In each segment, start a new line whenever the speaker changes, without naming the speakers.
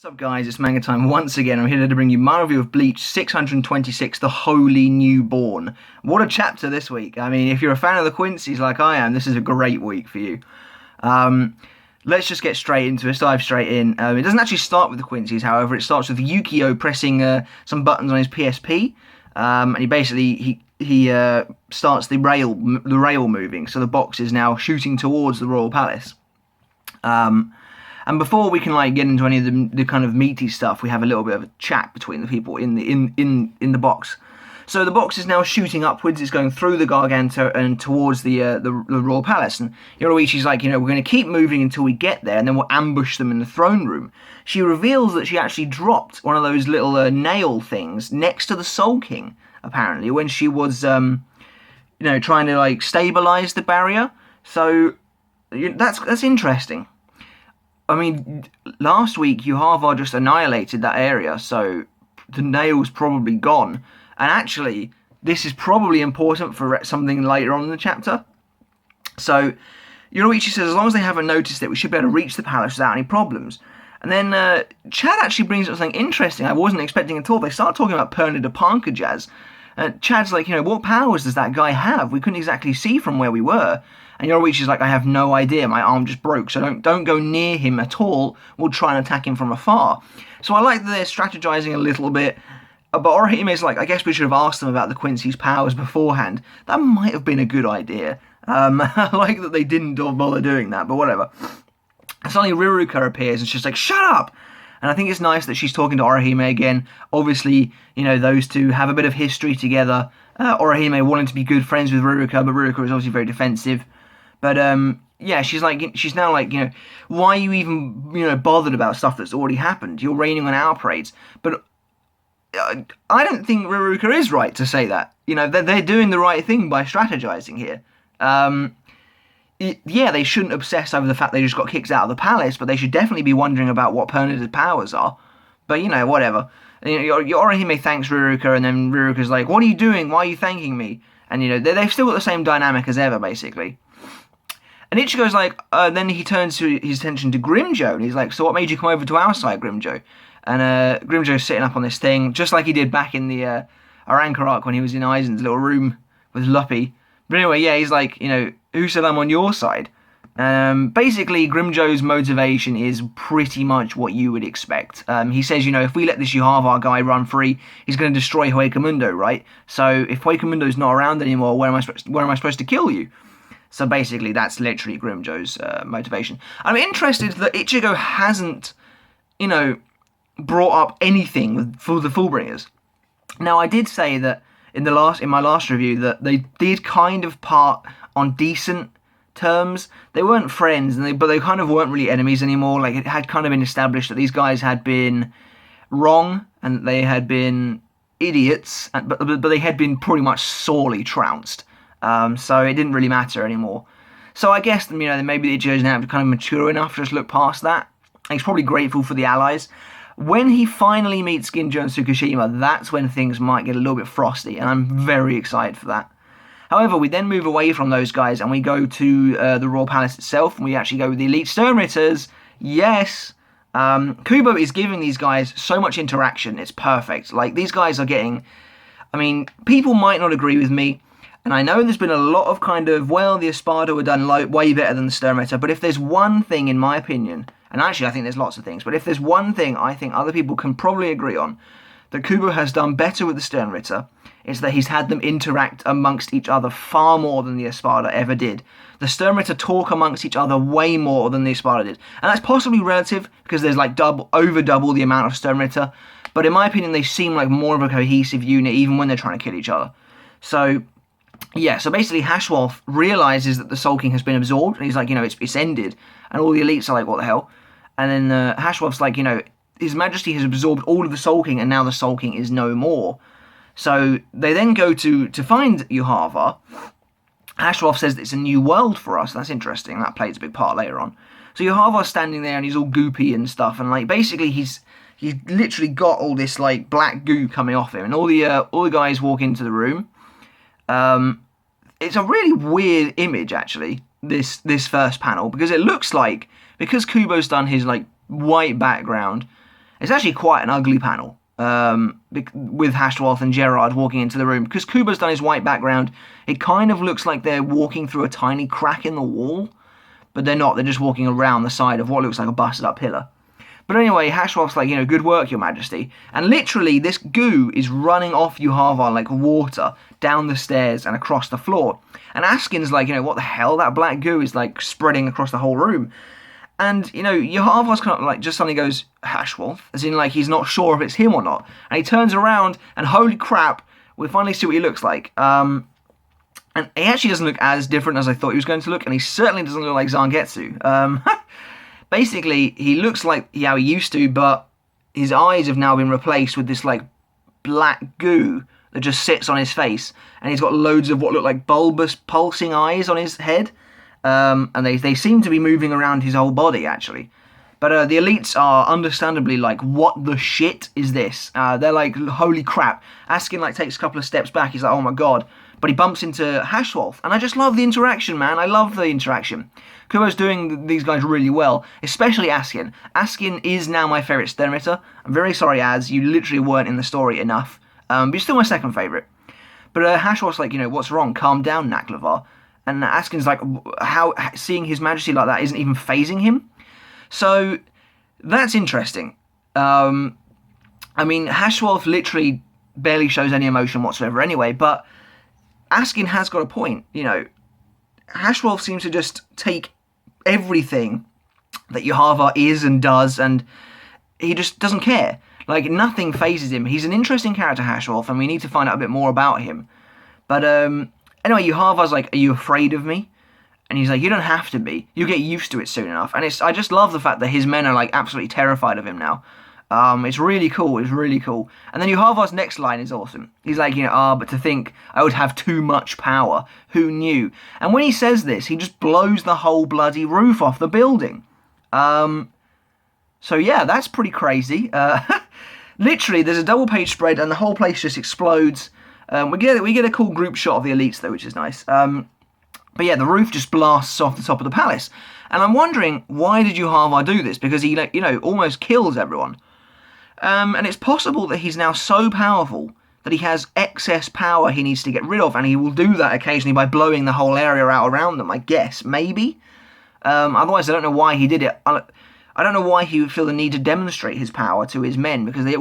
What's up guys, it's Manga time once again. I'm here to bring you my review of Bleach 626, The Holy Newborn. What a chapter this week. I mean, if you're a fan of the Quincies like I am, this is a great week for you. Let's just get straight into it, let's dive straight in. It doesn't actually start with the Quincies, however. It starts with Yukio pressing some buttons on his PSP, and he basically starts the rail moving, so the box is now shooting towards the Royal Palace. And before we can get into any of the kind of meaty stuff, we have a little bit of a chat between the people in the box. So the box is now shooting upwards. It's going through the Garganta and towards the Royal Palace. And Yhwach's like, we're going to keep moving until we get there, and then we'll ambush them in the throne room. She reveals that she actually dropped one of those little nail things next to the Soul King, apparently, when she was, trying to stabilize the barrier. So that's interesting. I mean, last week, Yhwach just annihilated that area, so the nail's probably gone. And actually, this is probably important for something later on in the chapter. So, Yhwach says, as long as they haven't noticed it, we should be able to reach the palace without any problems. And then Chad actually brings up something interesting I wasn't expecting at all. They start talking about Perna de Pankajaz. Chad's like, what powers does that guy have? We couldn't exactly see from where we were. And Yhwach is like, I have no idea, my arm just broke, so don't go near him at all. We'll try and attack him from afar. So I like that they're strategizing a little bit, but Orihime's like, I guess we should have asked them about the Quincy's powers beforehand. That might have been a good idea. I like that they didn't bother doing that, but whatever. Suddenly Riruka appears and she's like, shut up! And I think it's nice that she's talking to Orihime again. Obviously, those two have a bit of history together. Orihime wanted to be good friends with Riruka, but Riruka is obviously very defensive. But, yeah, she's now like, why are you even, bothered about stuff that's already happened? You're raining on our parades. But I don't think Riruka is right to say that. They're doing the right thing by strategizing here. Yeah, they shouldn't obsess over the fact they just got kicked out of the palace, but they should definitely be wondering about what Perna's powers are. But, whatever. Orihime thanks Riruka, and then Riruka's like, what are you doing? Why are you thanking me? And, they've still got the same dynamic as ever, basically. And Ichigo's like, then he turns his attention to Grimmjow, and he's like, so what made you come over to our side, Grimmjow? And Grimmjow's sitting up on this thing, just like he did back in the Aranka arc when he was in Aizen's little room with Luppy. But anyway, yeah, he's like, who said I'm on your side? Basically, Grimmjow's motivation is pretty much what you would expect. He says, if we let this Yhwach guy run free, he's going to destroy Huecamundo, right? So if Huecamundo's not around anymore, where am I supposed to kill you? So basically, that's literally Grimmjow's motivation. I'm interested that Ichigo hasn't, brought up anything for the Fullbringers. Now, I did say that in my last review that they did kind of part on decent terms. They weren't friends, but they kind of weren't really enemies anymore. Like, it had kind of been established that these guys had been wrong and they had been idiots, but they had been pretty much sorely trounced. So it didn't really matter anymore. So I guess, maybe Ichigo's now kind of mature enough to just look past that. And he's probably grateful for the allies. When he finally meets Ginjo and Tsukishima, that's when things might get a little bit frosty, and I'm very excited for that. However, we then move away from those guys, and we go to the Royal Palace itself, and we actually go with the Elite Sternritters. Yes! Kubo is giving these guys so much interaction, it's perfect. These guys are getting... people might not agree with me, and I know there's been a lot of the Espada were done way better than the Sternritter, but if there's one thing, in my opinion, and actually I think there's lots of things, but if there's one thing I think other people can probably agree on, that Kubo has done better with the Sternritter, is that he's had them interact amongst each other far more than the Espada ever did. The Sternritter talk amongst each other way more than the Espada did. And that's possibly relative, because there's over double the amount of Sternritter, but in my opinion they seem like more of a cohesive unit even when they're trying to kill each other. So... yeah, so basically Yhwach realises that the Soul King has been absorbed, and he's like, it's ended, and all the elites are like, what the hell? And then Yhwach's like, His Majesty has absorbed all of the Soul King, and now the Soul King is no more. So they then go to find Yhwach. Yhwach says that it's a new world for us. That's interesting. That plays a big part later on. So Yhwach's standing there, and he's all goopy and stuff, and basically he's literally got all this black goo coming off him, and all the guys walk into the room. It's a really weird image, actually, this first panel, because it looks like, because Kubo's done his white background, It's actually quite an ugly panel. With Hashwolf and Gerard walking into the room. Because Kubo's done his white background, it kind of looks like they're walking through a tiny crack in the wall. But they're not, they're just walking around the side of what looks like a busted up pillar. But anyway, Hashwolf's like, good work, Your Majesty. And literally, this goo is running off Yhwach like water down the stairs and across the floor. And Askin's like, what the hell? That black goo is like spreading across the whole room. And, Yhwach's kind of like, just suddenly goes, Hashwolf? As in, like, he's not sure if it's him or not. And he turns around, and holy crap, we finally see what he looks like. And he actually doesn't look as different as I thought he was going to look, and he certainly doesn't look like Zangetsu. Basically, he looks like how he used to, but his eyes have now been replaced with this, like, black goo that just sits on his face. And he's got loads of what look like bulbous, pulsing eyes on his head. And they seem to be moving around his whole body, actually. But the elites are understandably like, what the shit is this? They're like, holy crap. Askin like takes a couple of steps back. He's like, oh my god. But he bumps into Hashwolf. And I just love the interaction, man. I love the interaction. Kubo's doing these guys really well, especially Askin. Askin is now my favourite Sternritter. I'm very sorry, Az, you literally weren't in the story enough. But you're still my second favourite. But Hashwolf's like, what's wrong? Calm down, Naklavar. And Askin's like, how seeing His Majesty like that isn't even phasing him? So, that's interesting. I mean, Hashwolf literally barely shows any emotion whatsoever anyway, but Askin has got a point, Hashwolf seems to just take everything that Yhwach is and does, and he just doesn't care. Like, nothing phases him. He's an interesting character, Hashwolf, and we need to find out a bit more about him. But, anyway, Yhwach's like, are you afraid of me? And he's like, you don't have to be. You get used to it soon enough. And I just love the fact that his men are, like, absolutely terrified of him now. It's really cool. It's really cool. And then Yhwach's next line is awesome. He's like, but to think I would have too much power. Who knew? And when he says this, he just blows the whole bloody roof off the building. So, yeah, that's pretty crazy. Literally, there's a double-page spread, and the whole place just explodes. We get a cool group shot of the elites, though, which is nice. But yeah, the roof just blasts off the top of the palace. And I'm wondering, why did Yhwach do this? Because he, almost kills everyone. And it's possible that he's now so powerful that he has excess power he needs to get rid of, and he will do that occasionally by blowing the whole area out around them, I guess, maybe? Otherwise, I don't know why he did it. I don't know why he would feel the need to demonstrate his power to his men, because they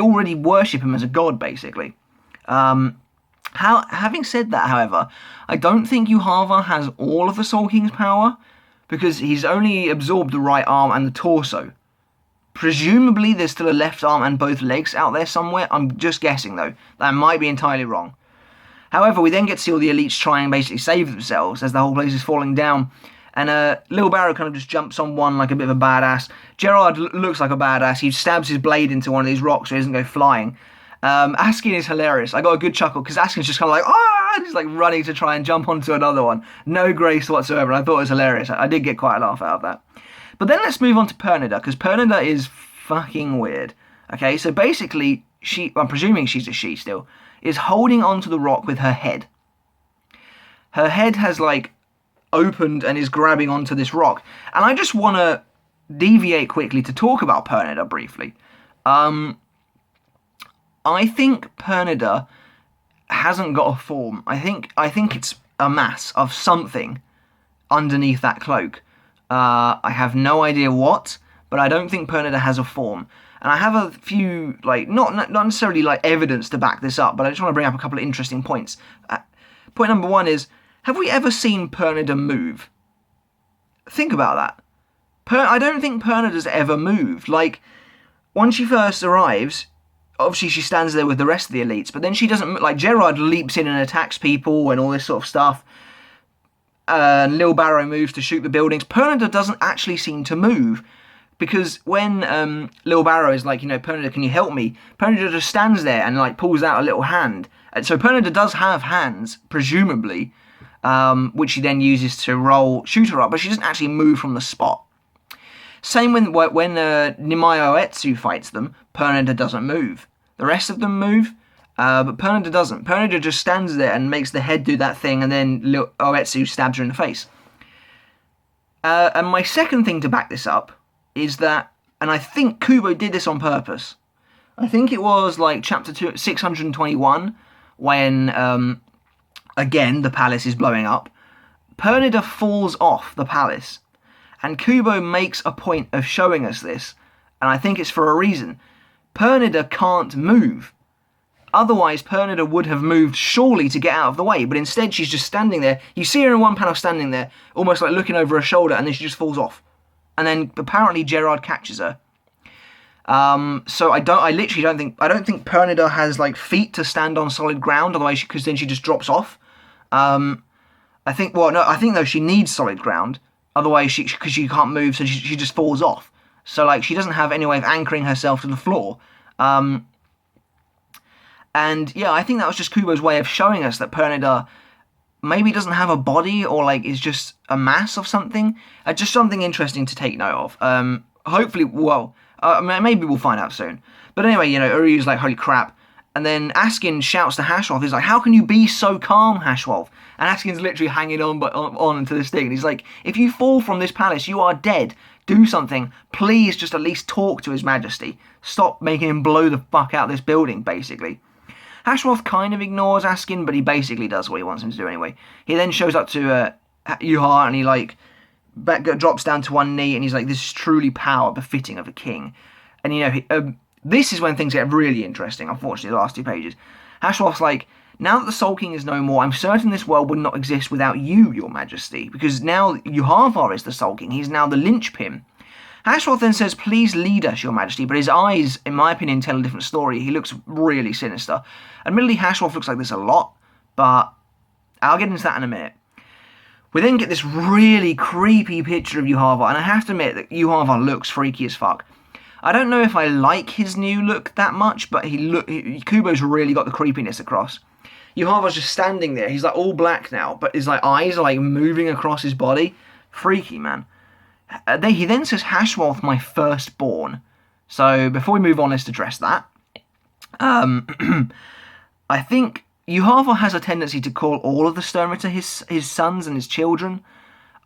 already worship him as a god, basically. Having said that, however, I don't think Yhwach has all of the Soul King's power, because he's only absorbed the right arm and the torso. Presumably there's still a left arm and both legs out there somewhere. I'm just guessing, though. That might be entirely wrong. However, we then get to see all the elites try and basically save themselves as the whole place is falling down. And Lil Barrow kind of just jumps on one like a bit of a badass. Gerard looks like a badass. He stabs his blade into one of these rocks so he doesn't go flying. Askin is hilarious. I got a good chuckle because Askin's just kind of like, and he's like running to try and jump onto another one. No grace whatsoever. I thought it was hilarious. I did get quite a laugh out of that. But then let's move on to Pernida, because Pernida is fucking weird. Okay, so basically, I'm presuming she's a she still, is holding onto the rock with her head. Her head has, like, opened and is grabbing onto this rock. And I just want to deviate quickly to talk about Pernida briefly. I think Pernida hasn't got a form. I think it's a mass of something underneath that cloak. I have no idea what, but I don't think Pernida has a form. And I have a few, like, not necessarily, like, evidence to back this up, but I just want to bring up a couple of interesting points. Point number one is, have we ever seen Pernida move? Think about that. I don't think Pernida's ever moved. Like, when she first arrives, obviously she stands there with the rest of the elites, but then she doesn't, like, Gerard leaps in and attacks people and all this sort of stuff. Lil Barrow moves to shoot the buildings. Pernida doesn't actually seem to move, because when Lil Barrow is like, Pernida, can you help me? Pernida just stands there and, like, pulls out a little hand. And so Pernida does have hands, presumably, which she then uses to shoot her up, but she doesn't actually move from the spot. Same when Nimai Oetsu fights them, Pernida doesn't move. The rest of them move, but Pernida doesn't. Pernida just stands there and makes the head do that thing, and then Oetsu stabs her in the face. And my second thing to back this up is that And I think Kubo did this on purpose. I think it was like chapter 621 when, again, the palace is blowing up. Pernida falls off the palace. And Kubo makes a point of showing us this. And I think it's for a reason. Pernida can't move. Otherwise, Pernida would have moved surely to get out of the way. But instead, she's just standing there. You see her in one panel standing there, almost like looking over her shoulder, and then she just falls off. And then apparently Gerard catches her. So I literally don't think Pernida has like feet to stand on solid ground, otherwise because then she just drops off. I think though she needs solid ground, otherwise because she can't move, so she just falls off. So like she doesn't have any way of anchoring herself to the floor. And yeah, I think that was just Kubo's way of showing us that Pernida maybe doesn't have a body or like is just a mass of something. Just something interesting to take note of. Hopefully, maybe we'll find out soon. But anyway, Uryu's like, holy crap. And then Askin shouts to Hashwolf, he's like, how can you be so calm, Hashwolf? And Askin's literally hanging on to this thing. And he's like, if you fall from this palace, you are dead. Do something. Please just at least talk to His Majesty. Stop making him blow the fuck out this building, basically. Hashwolf kind of ignores Askin, but he basically does what he wants him to do anyway. He then shows up to Yhwach and he like drops down to one knee and he's like, this is truly power befitting of a king. And this is when things get really interesting, unfortunately, the last 2 pages. Hashwolf's like, now that the Soul King is no more, I'm certain this world would not exist without you, Your Majesty, because now Yhwach is the Soul King. He's now the linchpin. Hashwolf then says, please lead us, Your Majesty, but his eyes, in my opinion, tell a different story. He looks really sinister. Admittedly, Hashwolf looks like this a lot, but I'll get into that in a minute. We then get this really creepy picture of Yhwach, and I have to admit that Yhwach looks freaky as fuck. I don't know if I like his new look that much, but Kubo's really got the creepiness across. Yhwach's just standing there. He's like all black now, but his like eyes are like moving across his body. Freaky, man. He then says, Hashwolf, my firstborn. So before we move on, let's address that. I think Yhwach has a tendency to call all of the Sternritter his sons and his children.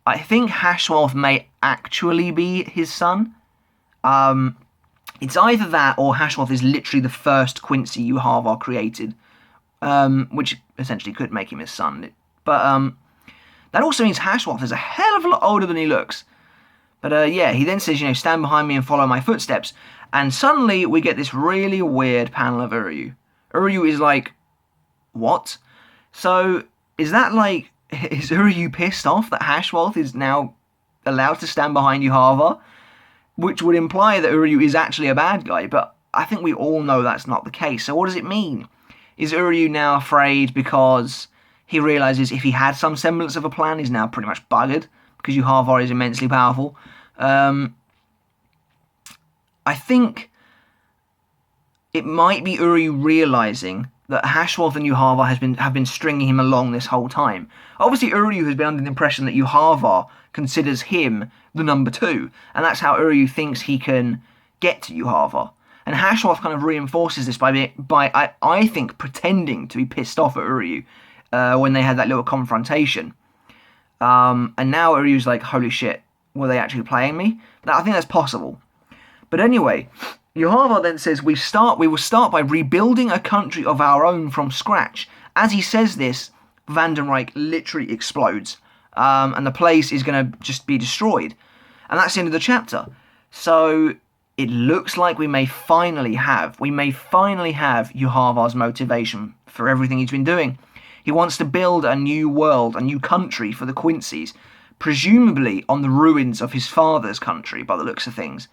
I think Hashwolf may actually be his son. It's either that or Hashwolf is literally the first Quincy Yhwach created, which essentially could make him his son. But that also means Hashwolf is a hell of a lot older than he looks. But yeah, he then says, stand behind me and follow my footsteps. And suddenly we get this really weird panel of Uryu. Uryu is like, what? So is Uryu pissed off that Hashwolf is now allowed to stand behind Yhwach? Which would imply that Uryu is actually a bad guy, but I think we all know that's not the case. So what does it mean? Is Uryu now afraid because he realises if he had some semblance of a plan, he's now pretty much buggered because Yhwach is immensely powerful? I think it might be Uryu realising that Hashwolf and Yhwach have been stringing him along this whole time. Obviously, Uryu has been under the impression that Yhwach considers him the number 2, and that's how Uryu thinks he can get to Yhwach. And Hashwolf kind of reinforces this by I think, pretending to be pissed off at Uryu when they had that little confrontation. And now Uryu's like, holy shit, were they actually playing me? I think that's possible. But anyway, Yhwach then says, we will start by rebuilding a country of our own from scratch. As he says this, Vandenreich literally explodes. And the place is going to just be destroyed. And that's the end of the chapter. So it looks like we may finally have Yhwach's motivation for everything he's been doing. He wants to build a new world, a new country for the Quincies, presumably on the ruins of his father's country, by the looks of things.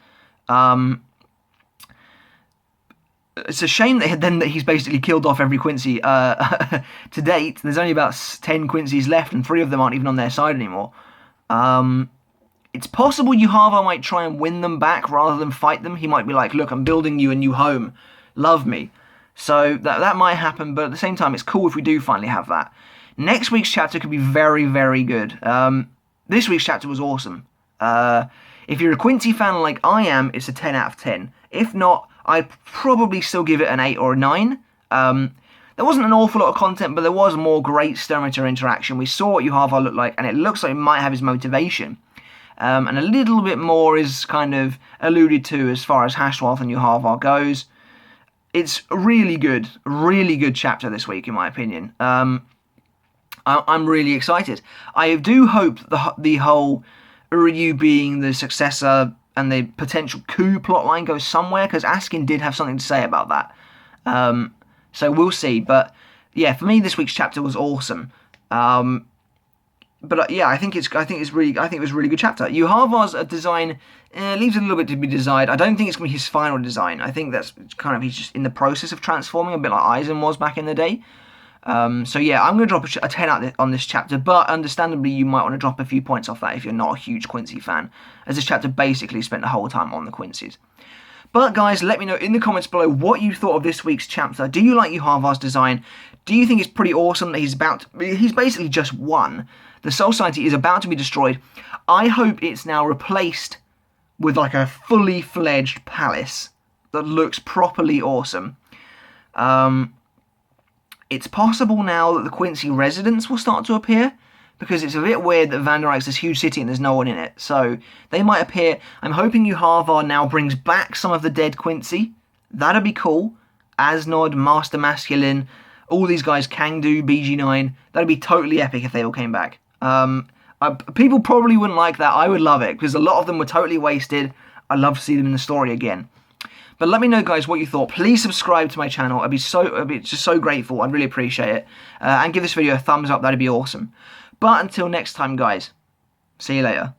It's a shame that he's basically killed off every Quincy to date. There's only about 10 Quincies left, and 3 of them aren't even on their side anymore. It's possible Yhwach might try and win them back rather than fight them. He might be like, look, I'm building you a new home. Love me. So that might happen, but at the same time, it's cool if we do finally have that. Next week's chapter could be very, very good. This week's chapter was awesome. If you're a Quincy fan like I am, it's a 10 out of 10. If not, I'd probably still give it an 8 or a 9. There wasn't an awful lot of content, but there was more great Sternritter interaction. We saw what Yhwach looked like, and it looks like it might have his motivation. and a little bit more is kind of alluded to as far as Hashwath and Yhwach goes. It's a really good chapter this week, in my opinion. I'm really excited. I do hope the whole Uryu being the successor and the potential coup plotline goes somewhere, because Askin did have something to say about that. So we'll see. But yeah, for me, this week's chapter was awesome. But yeah, I think it was a really good chapter. Yhwach's design leaves a little bit to be desired. I don't think it's going to be his final design. I think that's kind of, he's just in the process of transforming, a bit like Aizen was back in the day. So yeah, I'm going to drop a 10 on this chapter, but understandably you might want to drop a few points off that if you're not a huge Quincy fan, as this chapter basically spent the whole time on the Quincies. But guys, let me know in the comments below what you thought of this week's chapter. Do you like Yhwach's design? Do you think it's pretty awesome that he's basically just won? The Soul Society is about to be destroyed. I hope it's now replaced with like a fully fledged palace that looks properly awesome. It's possible now that the Quincy residents will start to appear, because it's a bit weird that Vanderijk's this huge city and there's no one in it. So they might appear. I'm hoping Yhwach now brings back some of the dead Quincy. That'd be cool. Asnod, Master Masculine, all these guys, Kangdu, BG9. That'd be totally epic if they all came back. People probably wouldn't like that. I would love it, because a lot of them were totally wasted. I'd love to see them in the story again. But let me know, guys, what you thought. Please subscribe to my channel. I'd be just so grateful. I'd really appreciate it. And give this video a thumbs up. That'd be awesome. But until next time, guys, see you later.